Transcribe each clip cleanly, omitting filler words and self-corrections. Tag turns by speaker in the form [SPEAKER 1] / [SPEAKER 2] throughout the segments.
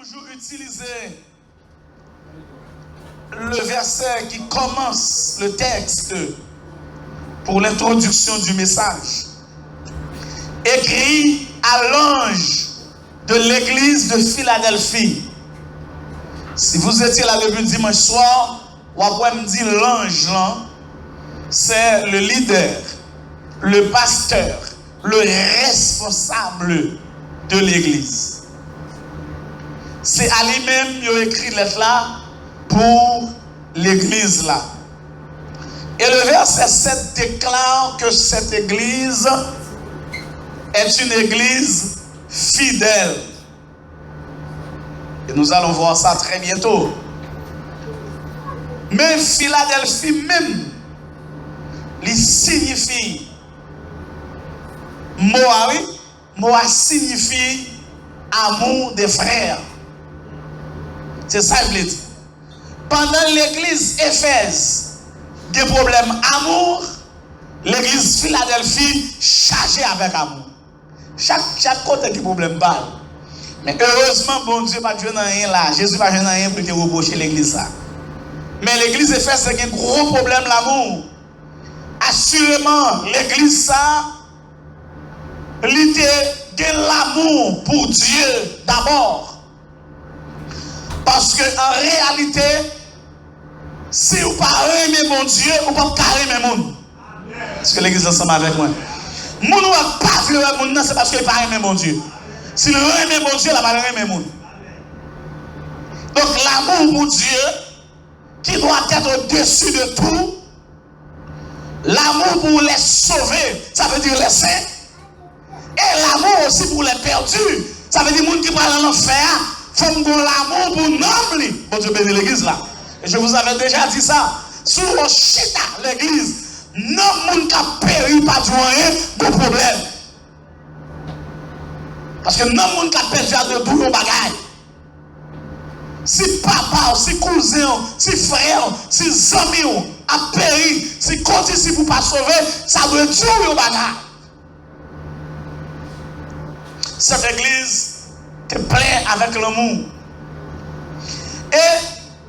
[SPEAKER 1] toujours utiliser le verset qui commence le texte pour l'introduction du message. Écrit à l'ange de l'église de Philadelphie. Si vous étiez là depuis dimanche soir, vous pouvez me dire l'ange là, c'est le leader, le pasteur, le responsable de l'église. C'est à lui-même qu'il a écrit lettre là pour l'église là. Et le verset 7 déclare que cette église est une église fidèle. Et nous allons voir ça très bientôt. Mais Philadelphie même, il signifie Moa signifie amour des frères. C'est ça qu'il dit. Pendant l'église Éphèse, des problèmes amour, l'église Philadelphie chargée avec amour. Chaque côté qui problème parle. Mais heureusement, bon Dieu pas joué dans rien là. Jésus pas joué dans rien pour te reprocher l'église là. Mais l'église Éphèse, c'est un gros problème l'amour. Assurément, l'église ça, l'idée de l'amour pour Dieu d'abord. Parce que en réalité, si vous ne parlez pas mon Dieu, vous ne pouvez pas aimer mon monde. Est-ce que l'église est ensemble avec moi? Mon ne pas vivre mon monde, c'est parce qu'il ne parle pas mon Dieu. S'il aime mon Dieu, il va aimer mon monde. Donc l'amour pour Dieu, qui doit être au-dessus de tout, l'amour pour les sauver, ça veut dire les saints. Et l'amour aussi pour les perdus, ça veut dire les gens qui parlent en enfer, il faut l'amour pour nous. Bon Dieu bénit l'église là. Et je vous avais déjà dit ça. Sous le chita, l'église, non moun qui a péri pas du rien de problème. Parce que non moun qui a perdu à de boulot bagaille. Si papa, si cousin, si frère, si ami a péri, si côté si vous pas sauver, ça doit tuer au bagaille. Cette église est pleine avec l'amour. Et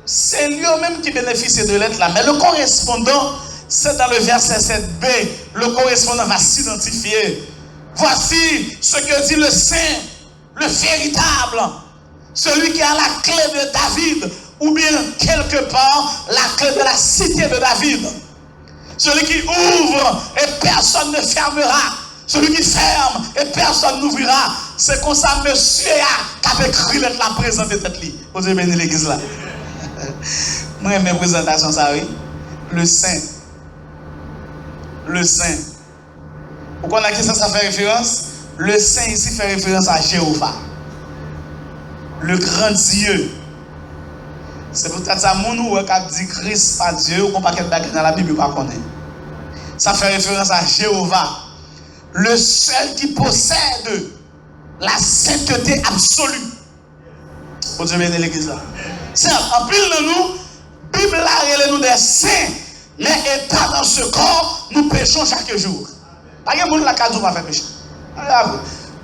[SPEAKER 1] c'est lui-même qui bénéficie de l'être là. Mais le correspondant, c'est dans le verset 7b. Le correspondant va s'identifier. Voici ce que dit le saint, le véritable. Celui qui a la clé de David. Ou bien, quelque part, la clé de la cité de David. Celui qui ouvre et personne ne fermera. Celui qui ferme et personne n'ouvrira. C'est comme ça, monsieur qui avait écrit l'être la présenter cette ligne. Vous avez béni l'église là. Moi, mes présentations, ça oui. Le saint. Le saint. Pourquoi on a dit ça, ça fait référence? Le saint ici fait référence à Jéhovah. Le grand Dieu. C'est peut-être ça, mon ou qui a dit Christ à Dieu, ou qu'on pas quelque dans la Bible, pas connaître. Ça fait référence à Jéhovah. Le seul qui possède la sainteté absolue. Pour Dieu bénir l'église là. C'est en pile de nous, la Bible là, nous des saints, mais étant dans ce corps, nous péchons chaque jour. Pas que monde la case pas faire péché.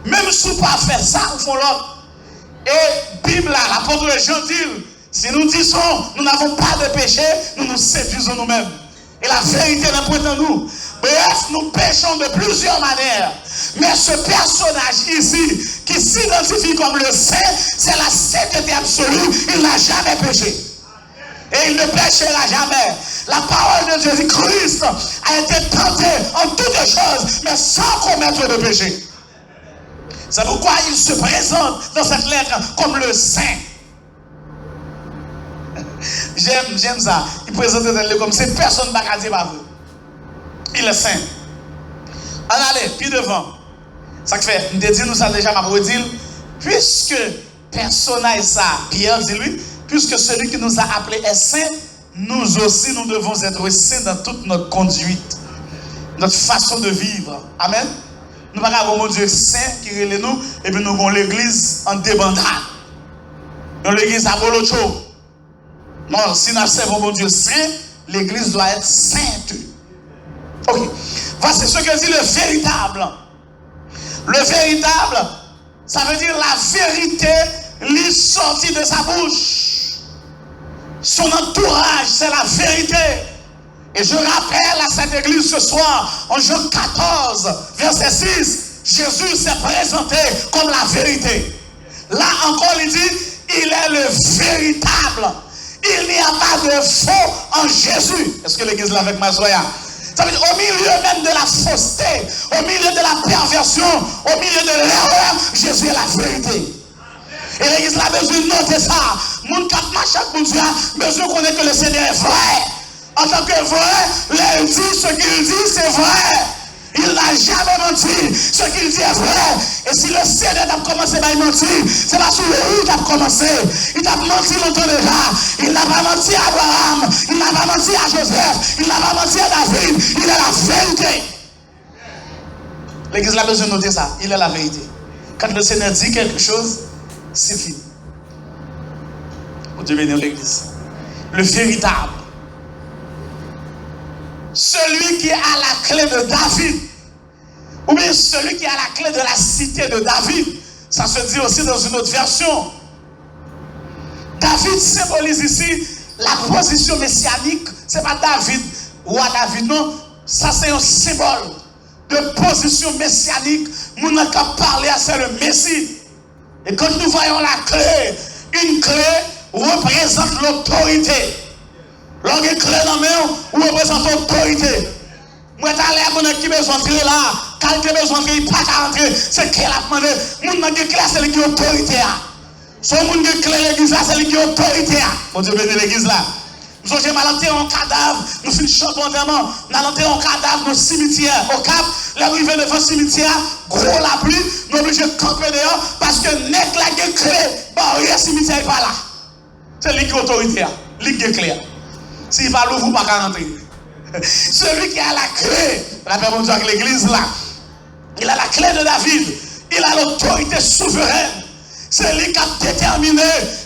[SPEAKER 1] Même si vous pas faire ça, vous font l'autre. Et Bible là, l'apôtre Jean dit, si nous disons nous n'avons pas de péché, nous nous séduisons nous-mêmes. Et la vérité n'est point en nous. Bref, nous péchons de plusieurs manières. Mais ce personnage ici, qui s'identifie comme le saint, c'est la sainteté absolue. Il n'a jamais péché. Et il ne péchera jamais. La parole de Jésus-Christ a été tentée en toutes choses, mais sans commettre de péché. C'est pourquoi il se présente dans cette lettre comme le saint. J'aime ça. Il présente cette lettre comme si personne ne va dire pas vrai. Il est saint. On allez, puis devant. Ça fait, nous disons ça déjà, ma redire, puisque personnage ça, Pierre dit lui, puisque celui qui nous a appelés est saint, nous aussi nous devons être saints dans toute notre conduite, notre façon de vivre. Amen. Nous ne pouvons pas avoir Dieu saint qui relève nous, et puis nous avons l'église en débandade. Nous l'église à Bolocho. Non, si nous servons mon Dieu saint, l'église doit être sainte. Ok. Voici ce que dit le véritable. Le véritable, ça veut dire la vérité lui sort sorti de sa bouche. Son entourage, c'est la vérité. Et je rappelle à cette église ce soir, en Jean 14, verset 6, Jésus s'est présenté comme la vérité. Là encore, il dit, il est le véritable. Il n'y a pas de faux en Jésus. Est-ce que l'église l'a avec moi, soya? Ça veut dire, au milieu même de la fausseté, au milieu de la perversion, au milieu de l'erreur, Jésus est la vérité. Et l'église a besoin de noter ça. Mon cap marche pour Dieu, besoin de connaître que le Seigneur est vrai. En tant que vrai, il dit ce qu'il dit, c'est vrai. Il n'a jamais menti. Ce qu'il dit est vrai. Et si le Seigneur a commencé à mentir, c'est parce que lui a commencé. Il a menti longtemps déjà. Il n'a pas menti à Abraham. Il n'a pas menti à Joseph. Il n'a pas menti à David. Il est la vérité. L'église a besoin de noter ça. Il est la vérité. Quand le Seigneur dit quelque chose, c'est fini. Vous devez venir à l'église. Le véritable. Celui qui a la clé de David, ou bien celui qui a la clé de la cité de David, ça se dit aussi dans une autre version. David symbolise ici la position messianique. Ce n'est pas David, roi David, non. Ça c'est un symbole de position messianique. Nous n'avons qu'à parler à c'est le Messie. Et quand nous voyons la clé, une clé représente l'autorité. Lorsque clé dans la main, ou représente l'autorité. Moi, je suis allé à qui besoin d'entrer là. Quand tu as besoin d'entrer, il n'y a pas qu'à entrer. C'est qui l'a demandé. Mon qui clé, c'est lui qui a l'autorité. Son monde qui clé l'église là, c'est lui qui a l'autorité. Mon Dieu, bénis l'église là. Nous sommes mal enterré en cadavre. Nous finissons chanter enterrement. Nous allons enterrer en cadavre dans le cimetière. Au Cap, l'arrivée devant le cimetière, gros la pluie, nous sommes obligés de camper dehors parce que n'est que la clé, le cimetière n'est pas là. C'est lui qui a l'autorité. Lui qui a clé. S'il va l'ouvrir, pas qu'à rentrer. Celui qui a la clé, la Père mon Dieu avec l'église là, il a la clé de David, il a l'autorité souveraine. C'est lui qui a déterminé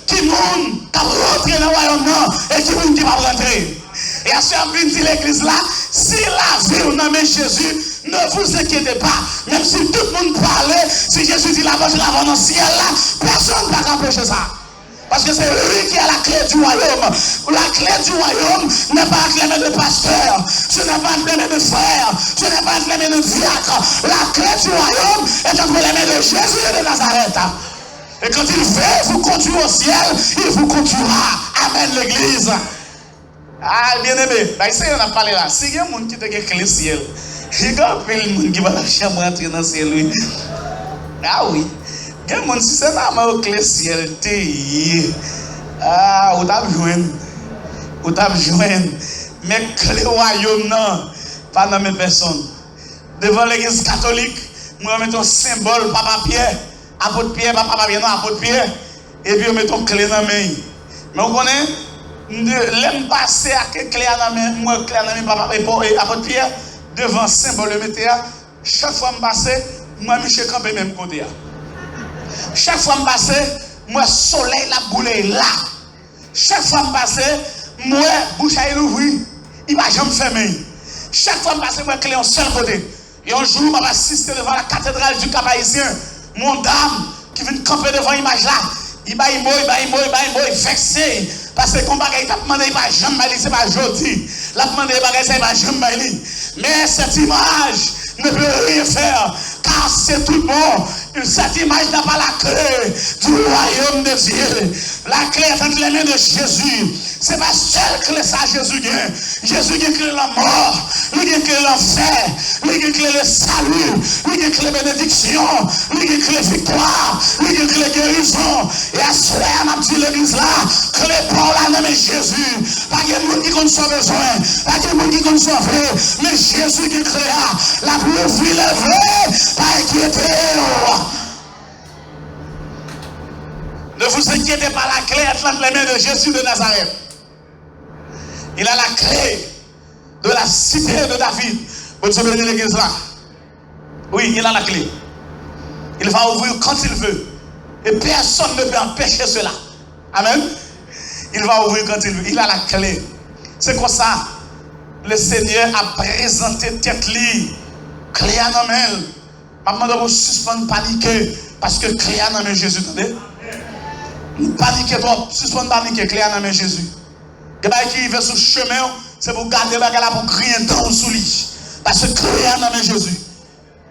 [SPEAKER 1] qui monde qui va rentrer dans le royaume et qui monde qui va rentrer. Et à ce moment dit l'église là, si la vie ou nomme Jésus, ne vous inquiétez pas, même si tout le monde parlait, si Jésus dit la voix dans le ciel là, personne ne va empêcher ça. Parce que c'est lui qui a la clé du royaume. La clé du royaume n'est pas entre les mains de pasteur, ce n'est pas entre les mains de frère, ce n'est pas entre les mains de diacre. La clé du royaume est entre les mains de Jésus de Nazareth. Et quand il veut vous conduire au ciel, il vous conduira. Amen l'église. Ah, bien aimé, ici on a parlé là. Si il y a un monde qui a la clé ciel, il y a un monde qui va la chambre entrer dans le ciel. Ah oui. Si c'est normal que le ciel ah, ou t'as besoin, mais que le royaume non, pas dans mes personnes. Devant l'église catholique, nous mettons un symbole, papa Pierre, apôtre Pierre, papa Pierre, non, apôtre Pierre, et puis nous mettons clé dans la main. Mais on connaît, l'aime passer à clé dans la main, moi, clé dans la main, papa et apôtre Pierre, devant le symbole de météa, chaque fois que je passe, moi, je suis campé même côté. Chaque fois que je passe, moi, soleil la boule là. Chaque fois que je passe, moi, bouche à l'ouvrir, il va jamais fermer. Chaque fois que je passe, moi, clé en seul côté. Et un jour, je vais assister devant la cathédrale du Cap Haïtien. Mon dame qui vient camper devant l'image là, il va y vexé. Parce que le combat qu'il a demandé, il va jamais aller, c'est pas aujourd'hui. La demandé, il va jamais aller. Mais cette image ne peut rien faire, car c'est tout bon. Cette image n'a pas la clé du royaume de Dieu. La clé est entre les mains de Jésus. Ce n'est pas seule clé ça Jésus gagne. Jésus gagne clé la mort, lui gagne clé l'enfer, lui gagne clé le salut, lui gagne clé bénédiction, lui gagne clé victoire, lui gagne clé guérison. Et à cela, on a dit l'église là, clé pour la nomme Jésus. Pas de monde qui compte son besoin, pas de monde qui compte son vrai, mais Jésus qui créa la plus ville est vraie, pas inquiété. Ne vous inquiétez pas, la clé est entre les mains de Jésus de Nazareth. Il a la clé de la cité de David. Vous savez l'église là. Oui, il a la clé. Il va ouvrir quand il veut. Et personne ne peut empêcher cela. Amen. Il va ouvrir quand il veut. Il a la clé. C'est comme ça. Le Seigneur a présenté tête li. Clé à nos mains. Maman doit vous suspendre, paniquer. Parce que clé à nos mains, Jésus. Paniquer trop, suspendre paniquer, clair dans main Jésus. Les gens qui vivent sur le chemin, c'est pour garder les gens pour crier dans sous lui. Parce que crier dans main Jésus.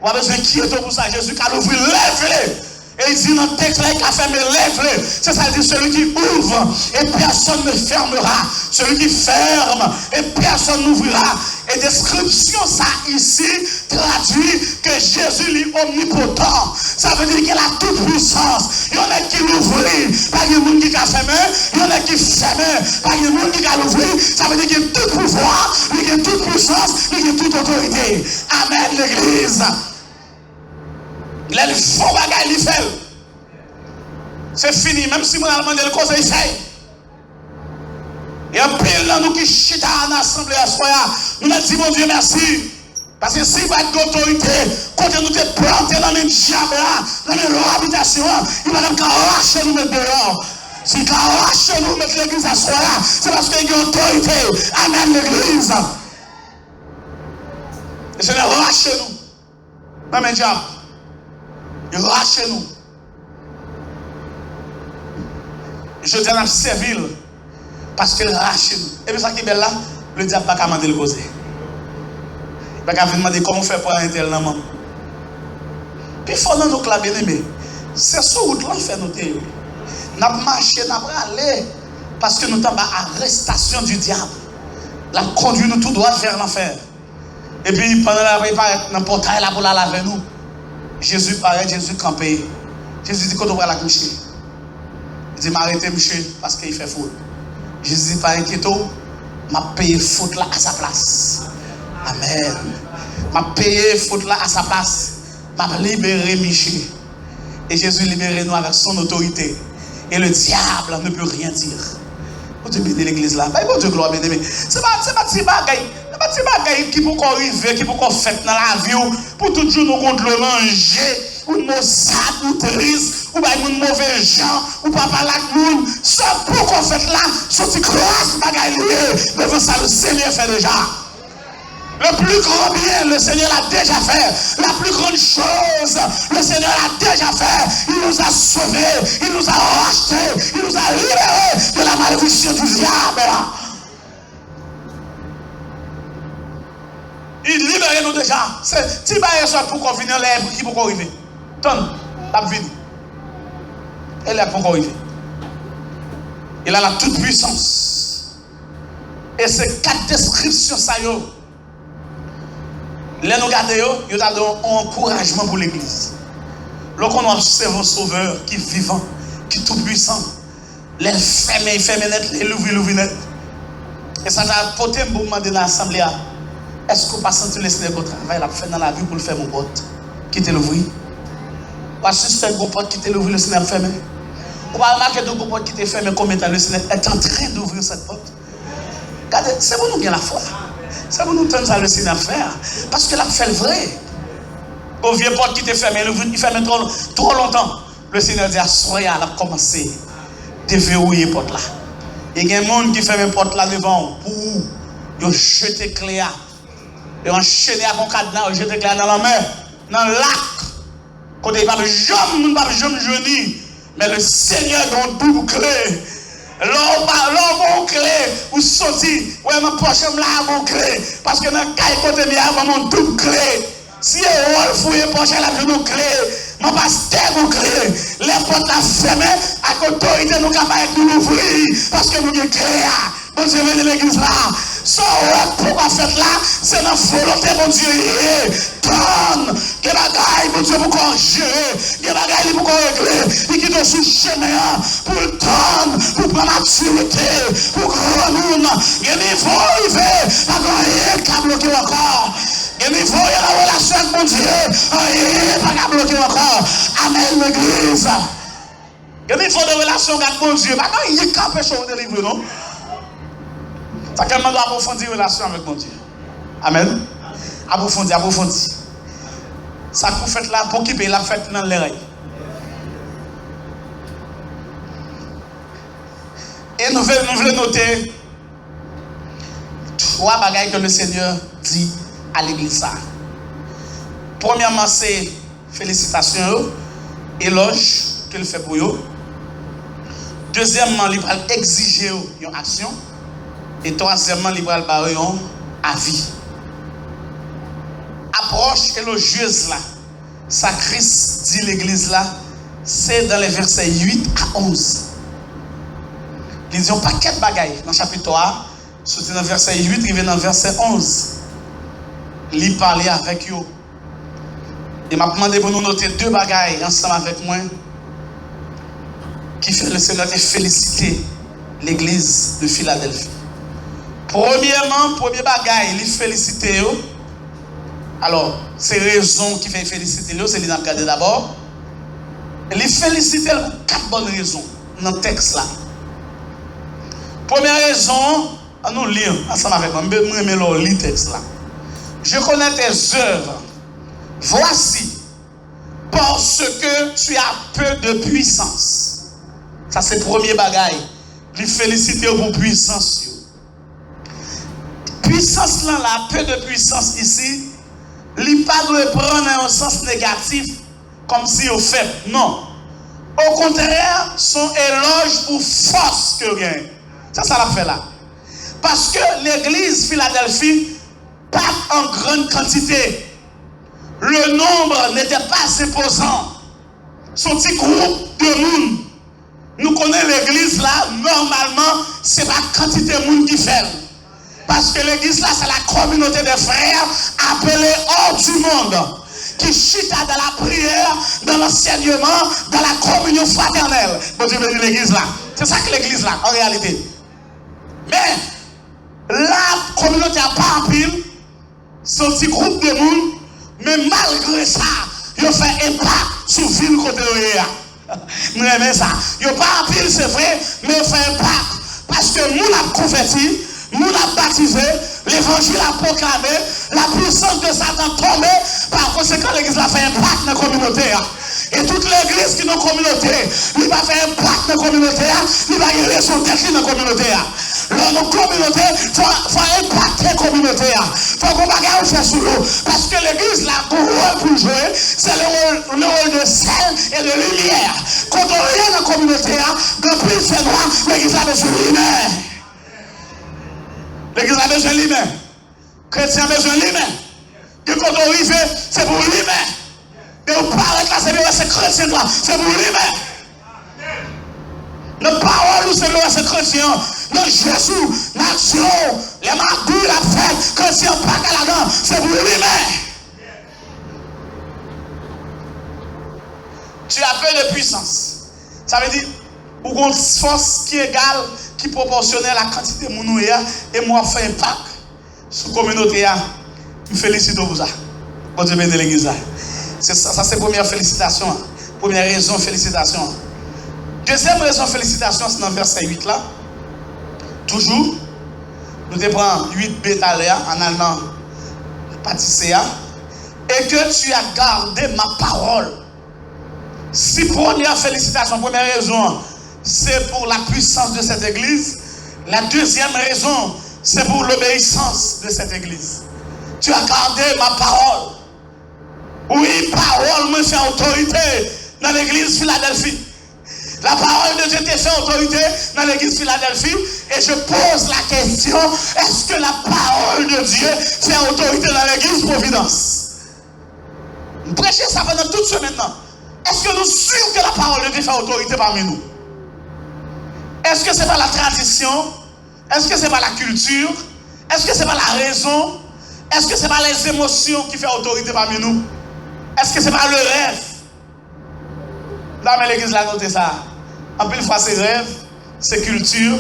[SPEAKER 1] On a besoin d'inquiéter pour ça. Jésus qui a ouvert, lève-les. Et il dit dans le texte là, il a fermé, lève-les. C'est ça, il dit celui qui ouvre et personne ne fermera. Celui qui ferme et personne n'ouvrira. Et description, ça ici traduit que Jésus est omnipotent. Ça veut dire qu'il a toute puissance. Il y en a qui l'ouvrent, pas de monde qui a fermé. Il y en a qui ferment, pas de monde qui a l'ouvert. Ça veut dire qu'il a tout pouvoir, il a toute puissance, il a toute autorité. Amen, l'église. Les faux bagages, ils font. C'est fini, même si on a demandé le conseil, il fait. Et un pile dans nous qui chita en assemblée à soi, nous avons dit, mon Dieu, merci. Parce que si vous avez d'autorité, quand nous te planté dans le diable, dans le habitation, il va nous arracher nous mettre dehors. Si vous arrachez nous mettre l'église à soi, c'est parce qu'il y a une autorité. Amen, l'église. Le Seigneur arrache nous. Non, mais diable. Il arrache nous. Je dis à servir parce qu'il arrache nous. Et puis ça qui est belle là, le diable n'a pas demander le causer. Il n'a pas demander comment faire pour un tel maman. Puis il faut nous clamer, mais c'est sur route là fait noter. Nous avons marché, nous avons allé parce que nous sommes à arrestation du diable. La conduit nous tout droit vers l'enfer. Et puis pendant la préparation, dans le portail là pour la laver nous. Jésus paraît, Jésus campé. Jésus dit, quand on va la coucher, il dit, m'arrêtez, monsieur, parce qu'il fait faute. Jésus dit, pas inquiéto, m'a payé faute là à sa place. Amen. M'a payé faute là à sa place. M'a libéré, Miché. Et Jésus libéré nous avec son autorité. Et le diable ne peut rien dire. Bon Dieu bénit l'église là. Bon Dieu gloire béni. C'est pas petit bagaille. C'est pas petit bagaille qui peut arriver, qui peut faire dans la vie pour toujours nous contre le manger, ou nous sad, ou triste, ou bien nous mauvais gens, ou pas parler avec nous. C'est pour qu'on fait là, sorti crosse bagaille devant ça le Seigneur fait déjà. Le plus grand bien, le Seigneur l'a déjà fait. La plus grande chose, le Seigneur l'a déjà fait. Il nous a sauvés, il nous a rachetés, il nous a libérés de la malédiction du diable. Il libère nous déjà. C'est si il soit pour qu'on vienne là, qui pour qu'on arrive. Ton, la vie. Elle est pour qu'on arrive. Il a la toute puissance. Et ces 4 descriptions, ça y est. Les nous garder, ils ont un encouragement pour l'église. Lorsqu'on observe un sauveur qui est vivant, qui est tout puissant, les fermer net, les l'ouvrir net. Et ça a apporté un moment de l'assemblée. Est-ce qu'on pas senti le Seigneur au travail, la fait dans la vie pour le faire mon pote, qui te l'ouvrir? Parce que c'est un pote qui te l'ouvrir, le Seigneur fermé. On va remarquer deux potes qui te fermé combien de temps le Seigneur est en train d'ouvrir cette porte. Regardez, c'est pour nous bien la foi. C'est pour nous tenir à le Seigneur faire. Parce que là, fait le vrai. Au vieux porte qui te ferme, il ferme trop longtemps. Le Seigneur dit à Soya, il a commencé à déverrouiller la porte là. Il y a un monde qui ferme la porte là devant pour jeter clé. Et enchaîner à mon cadenas, jeter clé dans la mer, dans le lac. Quand il n'y a pas de jambe jeune, mais le Seigneur a une double clé. L'homme clé, ou sorti, ouais, ma poche là, mon clé. Parce que dans le cas, côté de moi, mon double clé. Si on fouille poche là, mon clé, mon pasteur, mon clé. Les portes là fermées, à l'autorité, nous capables de l'ouvrir. Parce que nous avons clé. Bon Dieu, venez de l'église là. So, pourquoi faites là? C'est la volonté, mon Dieu. Donne, que bagaille, mon Dieu, pour qu'on gérer, que bagaille, pour qu'on régler, et qui doit sous chemin, pour le donner, pour prendre maturité, pour grand monde. Il faut arriver, pas rien qu'à bloquer encore. Il faut y avoir la relation avec mon Dieu, rien pas qu'à bloquer encore. Amen, l'église. Il faut des relations avec mon Dieu, pas rien qu'à empêcher de délivrer, non? Ça qu'elle doit approfondir la relation avec mon Dieu. Amen. Approfondir. Ça qu'on fait là pour qui paye la fête dans les règles. Et nous voulons noter 3 bagailles que le Seigneur dit à l'église. Premièrement, c'est félicitations, éloge qu'il fait pour eux. Deuxièmement, il va exiger une action. Et troisièmement, il va barrer un avis. Approche élogieuse là, ça Christ dit l'église là, c'est dans les versets 8 à 11. Ils disent un paquet de bagailles dans le chapitre 3, surtout dans le verset 8, il vient dans le verset 11. Il parlait avec eux. Et m'a demandé pour nous noter deux bagailles ensemble avec moi qui fait le Seigneur te féliciter l'église de Philadelphie. Premièrement, premier bagaille, il félicite eux. Alors, c'est raison qui fait féliciter eux, c'est l'idée regarder d'abord. Il félicite pour 4 bonnes raisons dans le texte là. Première raison, nous lire ensemble avec moi, je vais lire le texte là. Je connais tes œuvres. Voici, parce que tu as peu de puissance. Ça, c'est le premier bagaille. Il félicite pour puissance. Puissance là, peu de puissance ici, il pas doit prendre un sens négatif comme si au fait. Non. Au contraire, son éloge pour force que gagne. Ça l'a fait là. Parce que l'église Philadelphie, pas en grande quantité. Le nombre n'était pas imposant. Son petit groupe de monde. Nous connaissons l'église là, normalement, c'est la quantité de monde qui fait. Parce que l'église là, c'est la communauté des frères appelés hors du monde. Qui chita dans la prière, dans l'enseignement, dans la communion fraternelle. Bon Dieu bénit l'église là. C'est ça que l'église là, en réalité. Mais, la communauté n'a pas en pile, son petit groupe de monde, mais malgré ça, il a fait impact sur la ville côté de nous aimons ça. Il n'a pas en pile, c'est vrai, mais il fait impact. Parce que nous l'avons converti, nous l'avons baptisé, l'évangile a proclamé, la puissance de Satan tombée, par conséquent, l'église a fait impact dans la communauté. Et toute l'église qui est dans la communauté, il va faire impact dans la communauté, il va y aller son tête dans la communauté. Dans la communauté, il faut impacter la communauté. Il faut qu'on bagarre faire sous l'eau. Parce que l'église, là, pour rôle pour jouer, c'est le rôle de sel et de lumière. Quand on est dans la communauté, dans plus c'est noir, l'église a besoin de lumière. L'église a besoin de lumière. Chrétien a besoin de lumière. Et quand on arrive, c'est pour lumière. Et on parle là, c'est chrétien là, c'est pour lumière. Nos paroles, c'est chrétien. Nos Jésus, l'action, les magouilles, la fête, chrétien, pas qu'à la dent, c'est pour lumière. Tu as peu de puissance. Ça veut dire, ou une force qui est égale, qui est proportionnelle à la quantité de mon et moi, fait impact sur la communauté. Je me félicite pour ça. Bon Dieu bénisse l'église. Ça, c'est la première félicitation. Première raison, félicitation. Deuxième raison, félicitation, c'est dans le verset 8 là. Toujours, nous te prenons 8b en allemand, pâtisséa, et que tu as gardé ma parole. Si première félicitation, première raison, c'est pour la puissance de cette église. La deuxième raison, c'est pour l'obéissance de cette église. Tu as gardé ma parole. Oui, parole me fait autorité dans l'église Philadelphie. La parole de Dieu te fait autorité dans l'église Philadelphie. Et je pose la question, est-ce que la parole de Dieu fait autorité dans l'église Providence? Prêchez ça pendant toute semaine maintenant. Est-ce que nous sommes sûrs que la parole de Dieu fait autorité parmi nous? Est-ce que ce n'est pas la tradition? Est-ce que ce n'est pas la culture? Est-ce que ce n'est pas la raison? Est-ce que ce n'est pas les émotions qui font autorité parmi nous? Est-ce que ce n'est pas le rêve? Là, mais l'église l'a noté ça. En plus, fois, c'est rêve, c'est culture,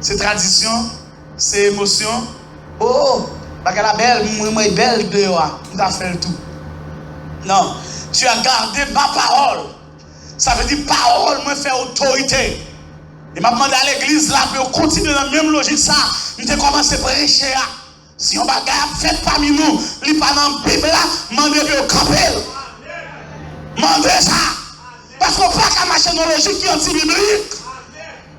[SPEAKER 1] c'est tradition, c'est émotion. Oh, parce que la belle, moi, belle dehors, on a fait le tout. Non, tu as gardé ma parole. Ça veut dire parole me fait autorité. Et m'a demandé à l'église là pour continuer dans la même logique ça. Nous avons commencé à prêcher. Si on bagarre fait parmi nous, il pas dans la Bible là, demandez de camper. Demandez ça. Parce qu'on ne peut pas marcher dans la logique qui est anti-biblique.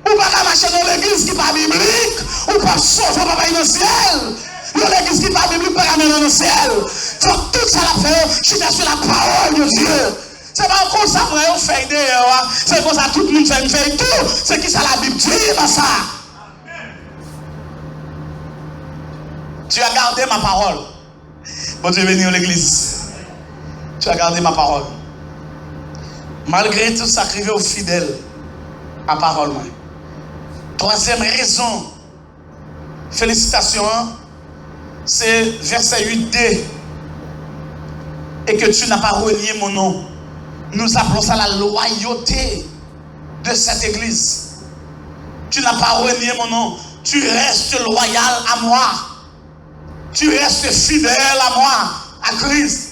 [SPEAKER 1] Ou pas marcher dans l'église qui n'est pas biblique. Ou pas sauver papa dans le ciel. Dans l'église qui n'est pas biblique, pas dans le ciel. Donc tout ça la fait, je suis sur la parole de Dieu. C'est pas comme ça qu'on fait d'ailleurs. C'est comme ça tout le monde fait tout. C'est qui ça la dans ça. Tu as gardé ma parole. Bon Dieu béni l'église. Tu as gardé ma parole. Malgré tout ça, arrivé au fidèle à parole. Troisième raison, félicitations, c'est verset 8d. Et que tu n'as pas renié mon nom. Nous appelons ça la loyauté de cette église. Tu n'as pas renié mon nom. Tu restes loyal à moi. Tu restes fidèle à moi, à Christ.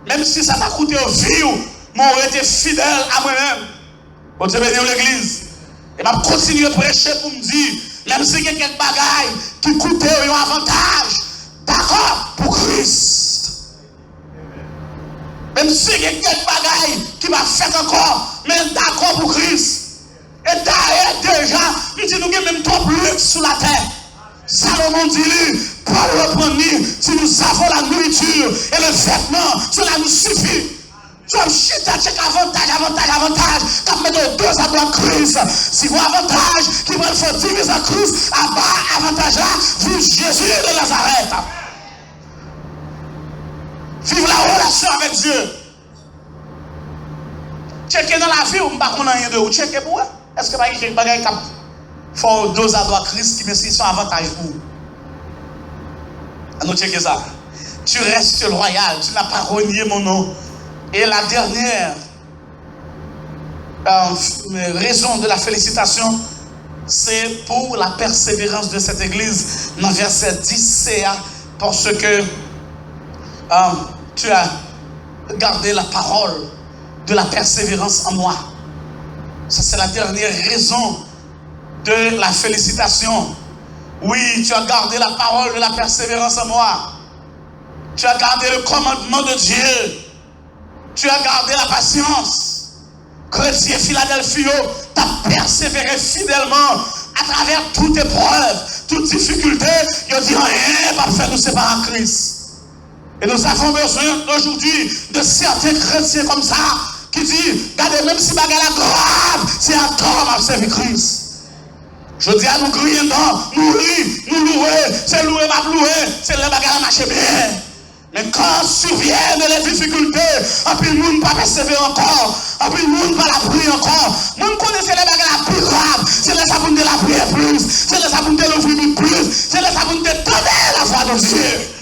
[SPEAKER 1] Même si ça t'a coûté au vie, moi été fidèle à moi-même. Bon Dieu béni l'église. Et m'a continué à prêcher pour me dire, même si il y a quelques bagailles qui coûtaient un avantage, d'accord pour Christ. Même si il y a quelques bagailles qui m'a fait encore, mais d'accord pour Christ. Et d'ailleurs déjà, il dit nous avons même trop luxe sur la terre. Salomon dit, Paul reprend, si nous avons la nourriture et le vêtement, cela nous suffit. Tu as chita, check avantage, quand mettre deux à droite Christ. Si vous avantage, qui va faire diviser en Christ, à bas avantage là, vive Jésus de Nazareth. Vive la relation avec Dieu. Checker dans la vie, ou pas qu'on a rien de vous, checker pour eux. Est-ce que pas quelque chose qui faut deux à droite Christ, qui me sont avantage pour vous? Nous checker ça. Tu restes loyal, tu n'as pas renié mon nom. Et la dernière raison de la félicitation, c'est pour la persévérance de cette église. Dans verset 10, c'est parce que tu as gardé la parole de la persévérance en moi. Ça, c'est la dernière raison de la félicitation. Oui, tu as gardé la parole de la persévérance en moi. Tu as gardé le commandement de Dieu. Tu as gardé la patience. Chrétien Philadelphie, tu as persévéré fidèlement à travers toute épreuve, toute difficulté. Il a dit rien va faire nous séparer de Christ. Et nous avons besoin aujourd'hui de certains chrétiens comme ça qui disent, regardez, même si bagarre est grave, c'est un temps à servir Christ. Je dis à nous crier, non, nous rire, nous louer, c'est louer, ma louer, c'est le bagarre marcher bien. Mais quand surviennent les difficultés, et puis le monde ne va pas persévérer encore, et puis le monde ne va la prier encore. Nous connaissons les bagages la plus graves, c'est les sabons de la prière plus, c'est les sabons de l'ouvrir plus, c'est les sabons de donner la voix de Dieu.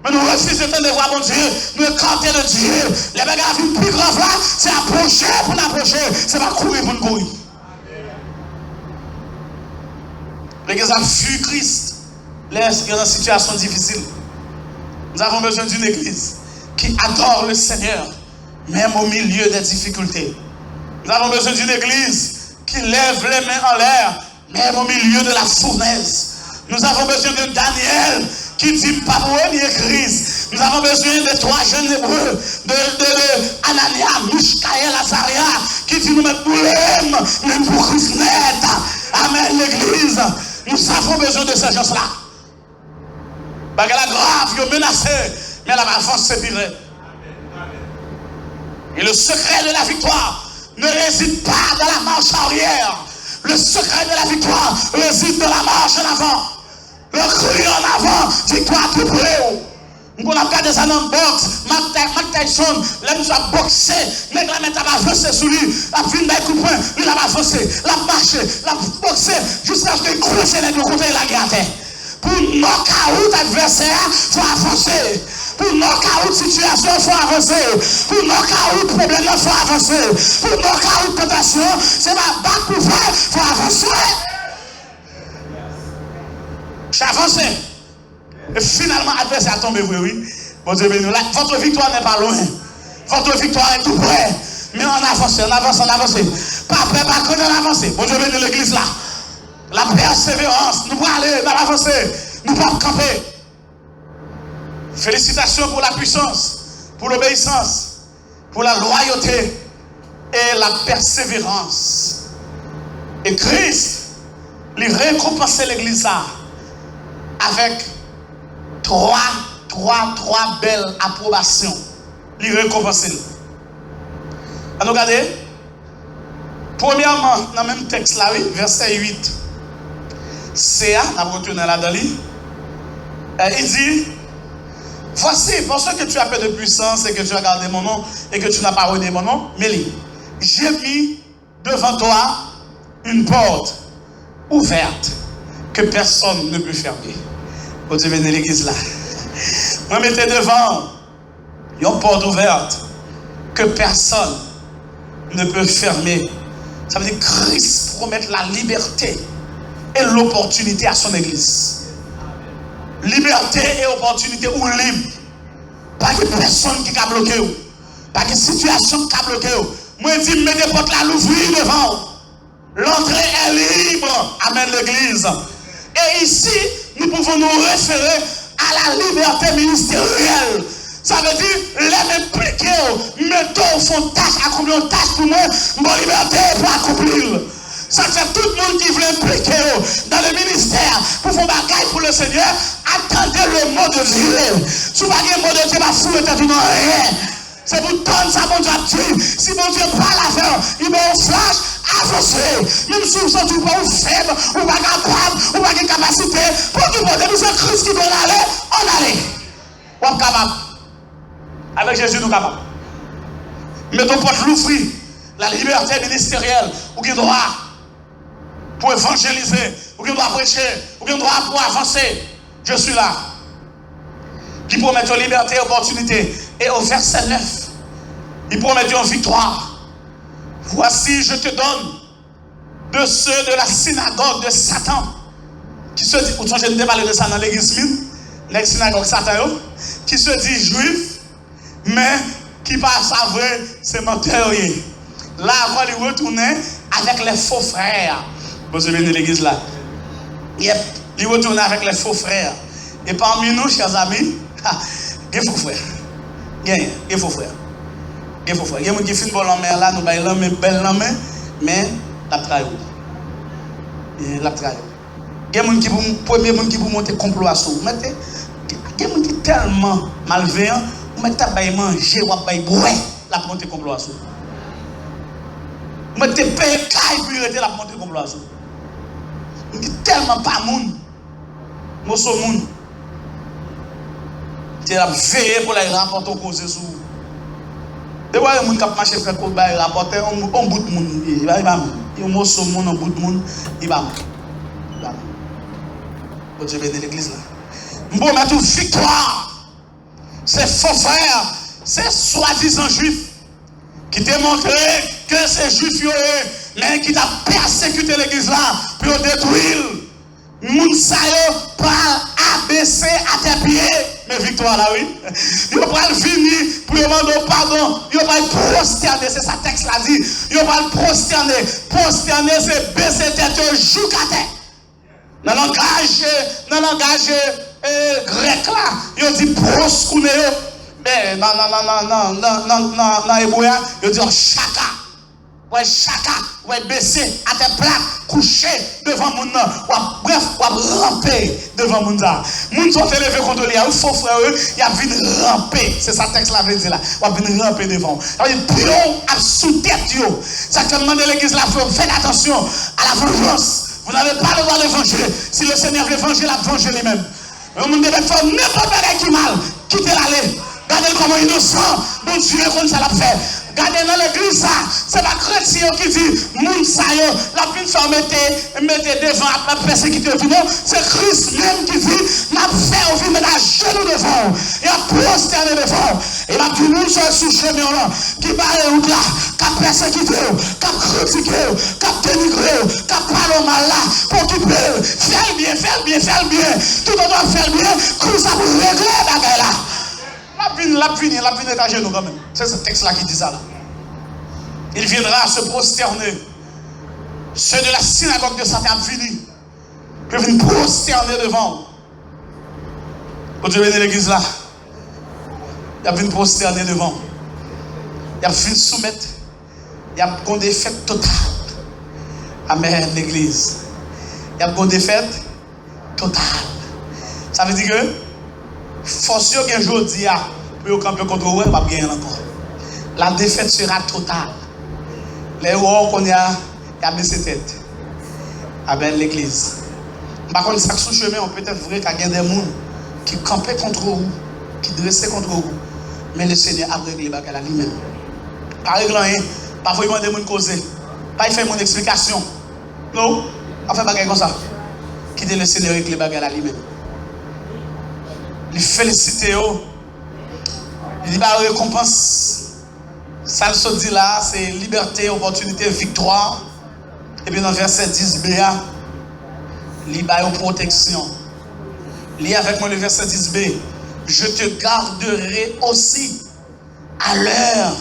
[SPEAKER 1] Mais nous refusons de voir mon Dieu, nous écarter de Dieu. Les bagages les plus graves là, c'est approcher pour l'approcher, c'est pas courir pour nous courir. Les gens fuient Christ, les dans une situation difficile. Nous avons besoin d'une église qui adore le Seigneur, même au milieu des difficultés. Nous avons besoin d'une église qui lève les mains en l'air, même au milieu de la fournaise. Nous avons besoin de Daniel qui dit pas pour ni église. Nous avons besoin de trois jeunes hébreux, de Anania, Mishkaël, Azaria, qui dit nous mettons pour même pour Christ net. Amen, l'église. Nous avons besoin de ces gens-là. Parce que la grave, elle est menacée, mais la avance c'est pire. Et le secret de la victoire ne réside pas dans la marche arrière. Le secret de la victoire réside dans la marche en avant. Le cri en avant, victoire tout près. On a regardé ça dans le box, Mike Tyson, l'aime soit boxé, mais la mettre à avancer sur lui, la fin d'un coup de poing, il a avancé, la marché, la boxé, jusqu'à ce qu'il croise les deux côtés de la guerre. Pour knock-out adversaire, il faut avancer. Pour knock-out situation, il faut avancer. Pour knock-out problème, il faut avancer. Pour knock-out tentation, c'est ma batte pour faire, il faut avancer. J'avance. Et finalement, l'adversaire a tombé, oui. Bon Dieu béni. Votre victoire n'est pas loin. Votre victoire est tout près. Mais on avance, on avance, on avance. Pas prêt, pas quand on avance. Bon Dieu béni l'église là. La persévérance, nous pouvons aller, nous pouvons avancer, nous pouvons camper. Félicitations pour la puissance, pour l'obéissance, pour la loyauté et la persévérance. Et Christ, il récompensait l'église là avec trois belles approbations. Il récompensait. Alors regardez, Premièrement, dans le même texte là, oui, verset 8, CA, on a retenu là-dedans, il dit, voici, parce que tu as peur de puissance et que tu as gardé mon nom et que tu n'as pas renié mon nom, mais j'ai mis devant toi une porte ouverte que personne ne peut fermer. Quand tu viens de l'église là, moi mettez devant une porte ouverte que personne ne peut fermer. Ça veut dire que Christ promet la liberté et l'opportunité à son église. Liberté et opportunité ou libre. Pas de personne qui a bloqué. Pas de situation qui a bloqué. Moi, je dis, mettez porte là, l'ouvrir devant. L'entrée est libre. Amen, l'église. Et ici, nous pouvons nous référer à la liberté ministérielle. Ça veut dire, les impliqués, mettons au fond tâche, accomplir une tâche pour moi, mon liberté pour accomplir. Ça fait tout le monde qui veut impliquer dans le ministère pour faire bagaille pour le Seigneur. Attendez le mot de Dieu. Si vous n'avez pas le mot de Dieu, vous ne fouillez rien. C'est pour tendre ça, mon Dieu. Si mon Dieu parle à faire, il va au flash, avancez. Même si vous ne sentez pas faible, ou pas capable, ou pas de capacité, pour qu'il vous dise c'est Christ qui doit aller, on allait. On est capable. Avec Jésus, nous sommes capables. Mettons porte l'ouvrir. La liberté ministérielle, ou qui droit pour évangéliser, ou qui doit prêcher, ou qui doit pour avancer. Je suis là. Qui promet une liberté et opportunité. Et au verset 9, il promet une victoire. Voici, je te donne de ceux de la synagogue de Satan. Qui se dit, je ne parler de ça dans l'église mine, la synagogue Satan, qui se dit juif, mais qui pas savoir c'est menteur. Là, avant de retourner avec les faux frères. Vous avez de l'église là. Il retourne avec les faux frères. Et parmi nous, chers amis, il y a faux frères. Il y a faux frères. Il y a faux frères. Il y a des gens qui finissent par l'emmener là, nous baillons l'emmener, belle l'emmener, mais la trahi. La trahi. Il y a des gens qui pour monter complot à soi. Il y a des gens qui sont tellement malveillants, vous mettez à manger, ou à boire, la monter complot à soi. Vous mettez payé caille pour arrêter la monter complot à soi. Vous dites tellement pas moun. Moi, ce moun. Tu as veillé pour les rapporter causer sur vous. De voir les gens qui marchent frère pour les rapporter, on bout de moun. Il va il y a ce moun, on bout de moun, il va. Quand je vais de l'église là. Bon, mais toute victoire. C'est faux frères, c'est soi-disant juifs qui démontrent que ces juifs, mais qui t'a persécuté l'église là pour détruire. Mounsayo par ABC à tes pieds. Mais victoire là, oui. Il va pas venir pour demander pardon. Il va pas prosterner, c'est ça texte là dit. Il va pas prosterner. Prosterner, c'est baisser tête, joue à tête. Dans le langage grec là, il dit proskouné. Mais dans hébreu, il dit chaka. Ouais, chaka, ouais, baisser à tes plaques, coucher devant mon nom, bref, ramper devant mon nom. Moun sont élevés contre lui, il faut frère, il a venu ramper. C'est ça texte là veut dire là. Il a venu ramper devant. Il dit, a sous tête yo. Ça que demande l'église là, faites attention à la vengeance. Vous n'avez pas le droit de venger. Si le Seigneur veut venger, il a vengé lui-même. Mais vous devez faire n'importe quoi qui mal, quittez l'allée. Regardez comment innocent, bon Dieu, comme ça l'a fait. Regardez dans l'église, ça, c'est pas chrétien qui dit, moun sa yo, la pluie faire mettez devant, la persécuter tout le monde. C'est Christ même qui dit, m'a fait au vie, mettre à genoux devant, et à prosterner devant. Et m'a dit, moun soit sous chemin là, qui barre ou là, qui a persécuté, qui a critiqué, qui a dénigré, qui a parlé mal là, pour qu'il peut faire le bien, faire le bien, faire le bien. Tout le monde faire le bien, comme ça pour régler la bagaille là. La vine est à genoux quand même. C'est ce texte-là qui dit ça là. Il viendra se prosterner. Ceux de la synagogue de Satan viennent. Ils viennent prosterner devant. Quand tu viens de l'église là, ils viennent prosterner devant. Ils viennent soumettre. Ils ont une défaite totale. Amen, l'église. Ils ont une défaite totale. Ça veut dire que force que je dis pour camper contre vous, pas bien encore. La défaite sera totale. Les rois qu'on a il a baissé tête. À ben l'église. Par contre, chaque sous-chemin, on peut être vrai qu'il y a des gens qui campaient contre vous, qui dressaient contre vous. Mais le Seigneur a réglé les bagages à lui-même. Pas régler rien, pas vraiment des gens causer. Pas faire mon explication. Non, on fait bagages comme ça. Quitter le Seigneur régler les bagages à lui-même. Il félicite. Il dit bah récompense. Ça se dit là, c'est liberté, opportunité, victoire. Et puis dans le verset 10b, il y a une protection. Lis avec moi le verset 10b. Je te garderai aussi à l'heure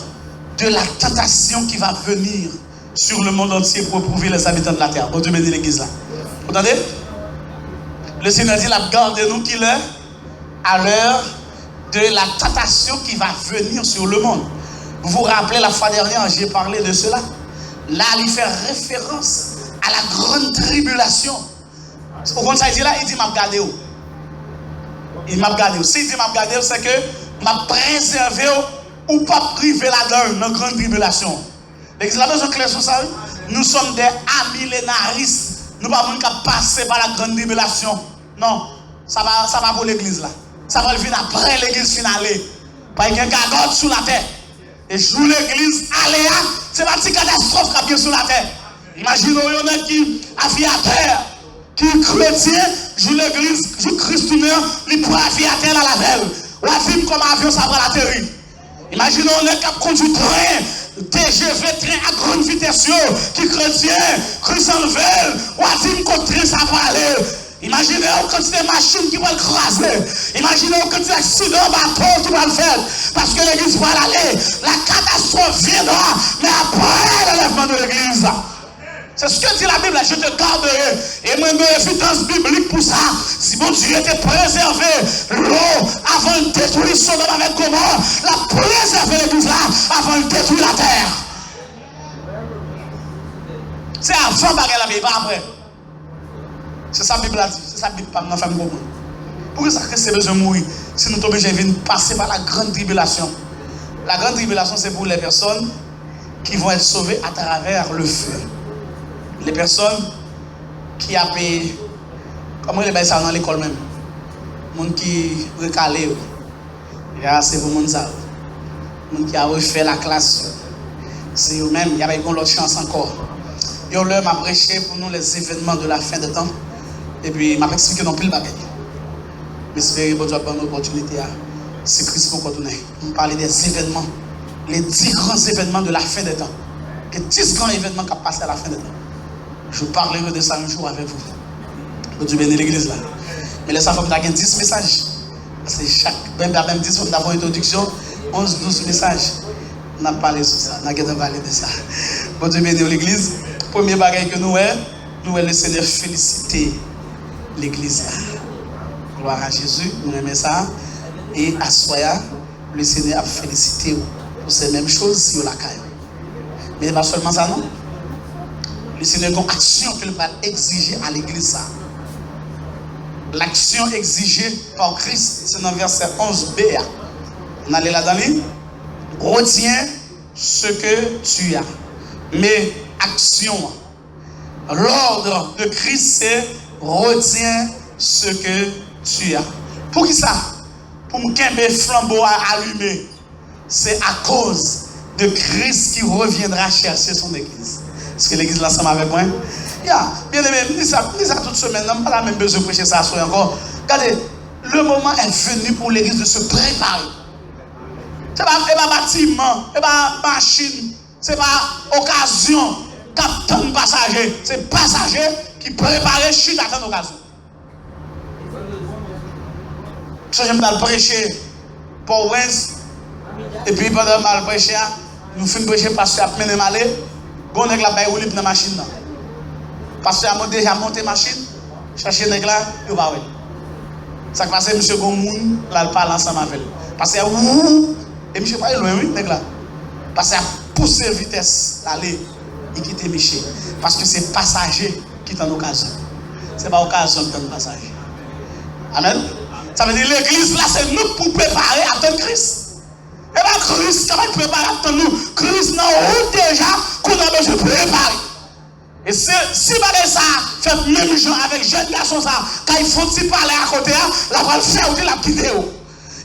[SPEAKER 1] de la tentation qui va venir sur le monde entier pour éprouver les habitants de la terre. Bon Dieu bénit l'église là. Vous entendez? Le Seigneur dit la garde-nous qu'il est à l'heure de la tentation qui va venir sur le monde. Vous vous rappelez la fois dernière, j'ai parlé de cela. Là, il fait référence à la grande tribulation. Au contraire, il dit là, il dit m'a gardé. Il m'a gardé. Si il dit m'a gardé, c'est que m'a préservé ou pas privé là-dedans dans la grande tribulation. L'église la besoin clair sur ça. Nous sommes des amillénaristes. Nous ne pouvons pas passer par la grande tribulation. Non, ça va pour l'église là. Ça va venir après l'église finale. Pas qu'il y a un garde sous la terre. Et joue l'église aléa, c'est pas une catastrophe qui vient sur la terre. Imaginez, il y en a qui aviateur, qui chrétien, joue l'église, joue Christ humain, il prend aviateur à la veille. Ou à film comme avion, ça va l'atterrir. Imaginez, on est qui conduit train, TGV, train à grande vitesse, qui chrétien, Christ en veille, ou à film qu'on train, ça va aller. Imaginez quand c'est des machines qui vont écraser. Imaginez quand c'est des accidents bateau qui vont le faire. Parce que l'église va aller. La catastrophe viendra. Mais après l'enlèvement de l'église. C'est ce que dit la Bible. Je te garderai. Et moi, je suis dans biblique pour ça. Si mon Dieu était préservé, l'eau avant de détruire Sodome avec Gomorrhe, la préserver l'église là avant de détruire la terre. C'est avant bagarre la Bible, pas après. C'est ça la Bible a dit, c'est ça la Bible pas dans la famille. Pourquoi ça que c'est besoin de mourir si nous sommes obligés de passer par la grande tribulation? La grande tribulation, c'est pour les personnes qui vont être sauvées à travers le feu. Les personnes qui ont payé, comment ils ça dans l'école même? Les gens qui recalent, c'est pour les gens qui ont refait la classe. C'est eux-mêmes, il y a une autre chance encore. Ils ont leur prêché pour nous les événements de la fin des temps. Et puis, je vais expliquer dans pile bagaille. J'espère que vous avez une opportunité. C'est Christ pour continuer. On parle des événements. Les 10 grands événements de la fin des temps. Les 10 grands événements qui ont passé à la fin des temps. Je parlerai de ça un jour avec vous. Vous Dieu bénir l'église là. Mais les femmes ont 10 messages. C'est chaque. Même 10 femmes d'avoir une introduction. 11-12 messages. On a parlé de ça. On a parlé de ça. Vous Dieu bénir l'église. Premier bagage que nous avons le Seigneur féliciter l'église. Gloire à Jésus, nous aimons ça. Et à Soya, le Seigneur a félicité pour ces mêmes choses si vous la caille. Mais pas seulement ça, non. Le Seigneur a une action qu'il va exiger à l'église. L'action exigée par Christ, c'est dans le verset 11b. On allait là-dedans. Retiens ce que tu as. Mais action. L'ordre de Christ, c'est retiens ce que tu as. Pour qui ça? Pour me qu'un flambeau à allumer. C'est à cause de Christ qui reviendra chercher son église. Est-ce que l'église là ensemble avec moi? Bien aimé, dis ça toute semaine. On n'a pas la même besoin de prêcher ça encore. Regardez, le moment est venu pour l'église de se préparer. Ce n'est pas bâtiment, ce n'est pas machine, ce n'est pas occasion. Captain passager, c'est passager qui prépare chute à cette occasion. Ça, j'aime bien le prêcher pour Wens. Et puis pendant que je prêcher, nous faisons prêcher parce que je suis allé. Bon, on a la dans la machine. Parce que j'ai déjà monté la machine, chercher les là, il va voir. Ça qui passe, M. Gomoun, là, il parle ensemble avec lui. Parce que, et M. pas loin, oui, les là. Parce qu'il a poussé vitesse, l'aller. Et quitter Michel. Parce que c'est passager qui est en occasion. Ce n'est pas occasion qui est en passager. Amen. Ça veut dire l'église là, c'est nous pour préparer à attendre Christ. Et bien Christ, ça va préparer à attendre nous. Christ n'a où déjà qu'on a besoin de préparer. Et si ça fait même gens avec jeunes garçons ça, quand ils font parler à côté, la va le faire ou la quitter.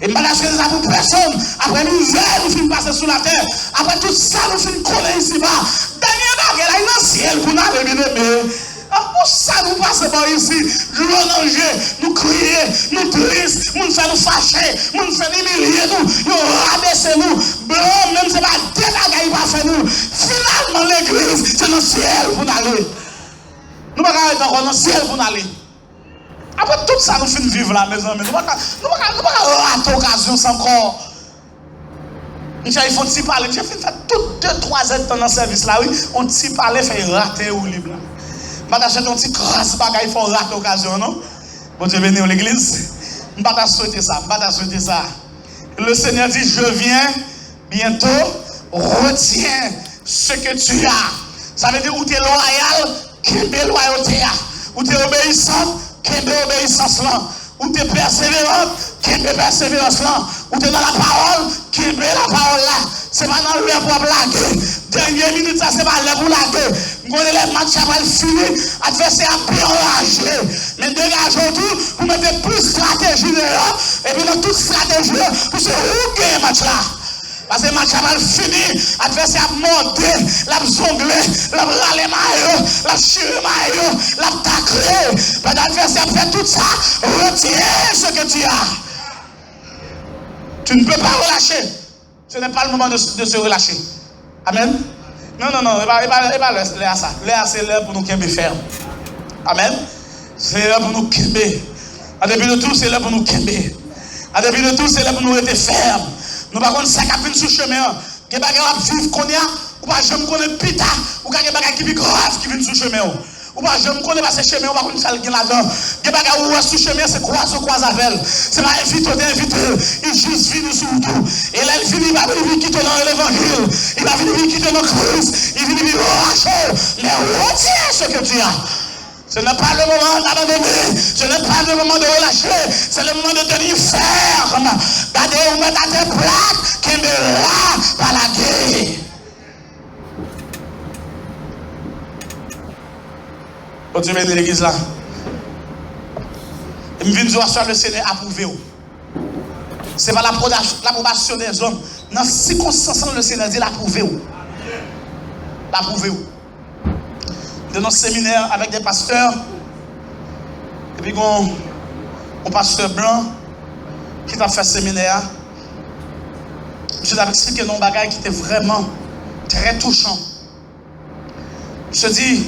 [SPEAKER 1] Et madame, c'est ça pour personne. Après l'hiver, nous finissons passer sous la terre. Après tout ça, nous finissons coller ici-bas. Dernier baguette, là, il est dans le ciel pour nous aller. Pour ça, nous passons par ici. Nous ranger, nous crier, nous tristes, nous faire nous fâcher, nous faire humilier, nous rabaisser nous. Blanc, même c'est pas des bagages qui va faire nous. Finalement, l'église, c'est dans le ciel pour nous aller. Nous ne pouvons pas être encore dans le ciel pour nous aller. Après tout ça, nous finissons vivre la maison. Nous ne pouvons pas rater l'occasion sans encore. Nous avons fait parler. J'ai fait tout 2-3 ans dans le service là. Oui, on t'y parler, fait rater ou libre. Madame, j'ai un petit crasse bagaille, il faut rater l'occasion, non? Bon Dieu, venez à l'église. Je ne vais pas souhaiter ça. Le Seigneur dit, je viens bientôt, retiens ce que tu as. Ça veut dire où tu es loyal, qu'il y ait loyauté. Où tu es obéissante, qu'il y ait obéissance là. Où tu es persévérante, qu'il y ait persévérance là. Où tu es dans la parole, qu'il y ait la parole là. C'est pas dans le pour blaguer. Dernière minute, ça c'est pas là pour blaguer. Quand les matchs va finir, l'adversaire a bien enragé. Mais dégagez tout, vous mettez plus de stratégie dehors. Et puis dans toute stratégie, vous savez où gagner le match là. Parce que le match va finir, l'adversaire a monté, l'a zonglé, l'a râlé maillot, l'a chiré maillot, l'a taclé. L'adversaire fait tout ça, retiens ce que tu as. Tu ne peux pas relâcher. Ce n'est pas le moment de se relâcher. Amen. Non, il ne va pas l'air ça. L'air, c'est l'heure pour nous qu'aimer ferme. Amen. C'est l'heure pour nous qu'aimer. En début de tout, c'est l'heure pour nous qu'aimer. En début de tout, c'est l'heure pour nous être fermes. Nous ne pouvons pas faire ça sous chemin. Que bagay la vivre qu'on y a, ou pas jamais connaître pita, ou que bagay qui est grave qui vient sous chemin. Ou pas jamais connaître passer chemin, ou pas connaître ça là-dedans. Que bagay ou sous chemin, c'est quoi avec. C'est pas invité, il juste vient sous tout. Et là il finit, il va venir quitter dans l'évangile, il va venir quitter dans Christ, il va venir racher, mais retiens ce que tu as. Ce n'est pas le moment d'abandonner, ce n'est pas le moment de relâcher, c'est le moment de tenir ferme. Gardez ou mettre à tes plaques qui me là par la guerre. Quand tu viens de l'église là, je viens de dire que le Seigneur approuvé. Ce n'est pas l'approbation des hommes. Dans les circonstances, le Seigneur dit l'approuvé. L'approuvé. De nos séminaires avec des pasteurs, et puis un pasteur blanc qui t'a fait séminaire. Je t'avais expliqué un bagage qui était vraiment très touchant. Je dis,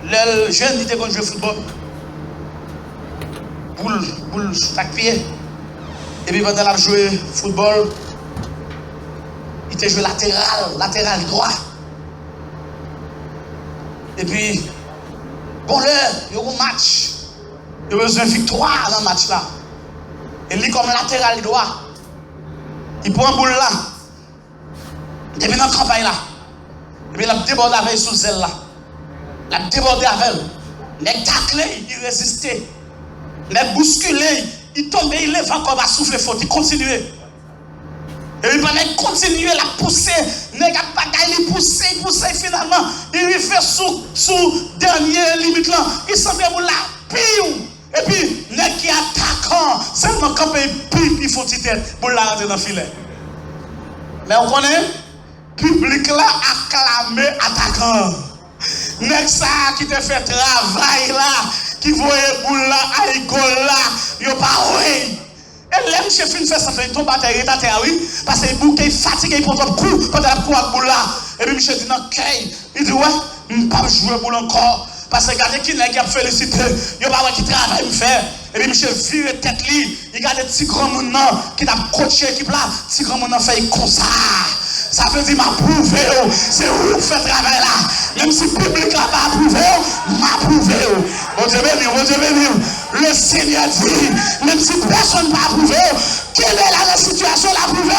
[SPEAKER 1] le jeune était quand je joue au football, boule chaque pied, et puis pendant qu'il joué au football, il était joué latéral droit. Et puis, bon l'heure, il y a un match. Il y a besoin de victoire dans le match là. Et lui, comme latéral droit, il prend un boule là. Et puis dans la campagne là. Et puis il a débordé avec sous zèle là. Il a débordé avec elle. Il a taclé, il résistait. Il a bousculé, il tombait, il lève encore, il va souffler fort, il continue. Et il va continuer à pousser, il pousse, finalement, il fait sous dernière limite là, il semble pour la pire. Et puis, les qui attaquent, seulement quand ils font petite tête pour la rentrer dans le filet. Mais on connaît, le public là acclamé attaquant. Les ça qui te fait travail là, qui voit boule là, à l'école là, il n'y a pas oui. Et là, monsieur Fin fait ça, il tombe à terre, oui, parce qu'il est fatigué, il prend un coup, quand il a coup à boule là. Et puis, monsieur dit, non, il dit, ouais, je ne peux pas jouer boule encore. Parce que regardez qui n'a pas félicité, il n'y a pas qui travaille, il fait. Et puis, monsieur vire tête, il regarde les petits grands monde qui a coaché l'équipe là, petit grand monde fait comme ça. Ça veut dire m'approuver, c'est où vous faites travail là. Même si le public n'a pas approuvé, m'approuver. Bon Dieu béni. Le Seigneur dit, même si personne n'a approuvé, quelle est la situation l'approuver?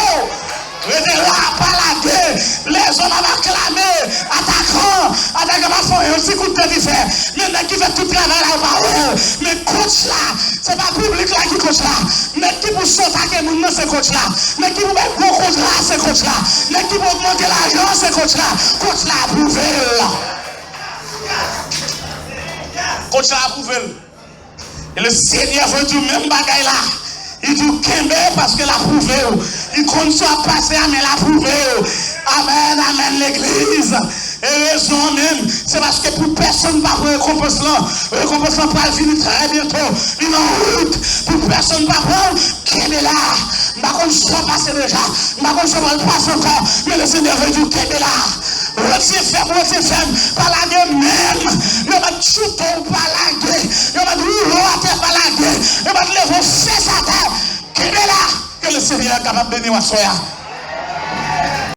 [SPEAKER 1] Restez là, pas la guerre. Les hommes avaient acclamé, attaquant ma foi, un petit coup de tête il fait. Maintenant qui fait tout le travail là, mais coach là, c'est pas le public là qui coach là. Mais qui pour s'attaquer, c'est coach là. Mais qui pour mettre gros coach là, c'est coach là. Mais qui pour augmenter l'argent, c'est coach là. Coach là, approuvé là. Coach a approuvé. Et le Seigneur veut dire même bagaille là. Il dit Kembe parce qu'il a prouvé. Il compte soit passé, mais il a prouvé. Amen, amen, l'église. Et raison même, c'est parce que pour personne ne va prendre récompense là. Récompense là va venir très bientôt. Il est en route. Pour personne ne va prendre. Kembe là. Je ne sais pas si ça passe déjà. Je ne sais pas si ça passe encore. Mais le Seigneur veut dire Kembe là. Retiens ferme, par la gueule même. Il va te chuter par la gueule. Il va te rouler à terre par la gueule. Il va te lever face à terre. Qui est là? Que le Seigneur est capable de bénir à soi.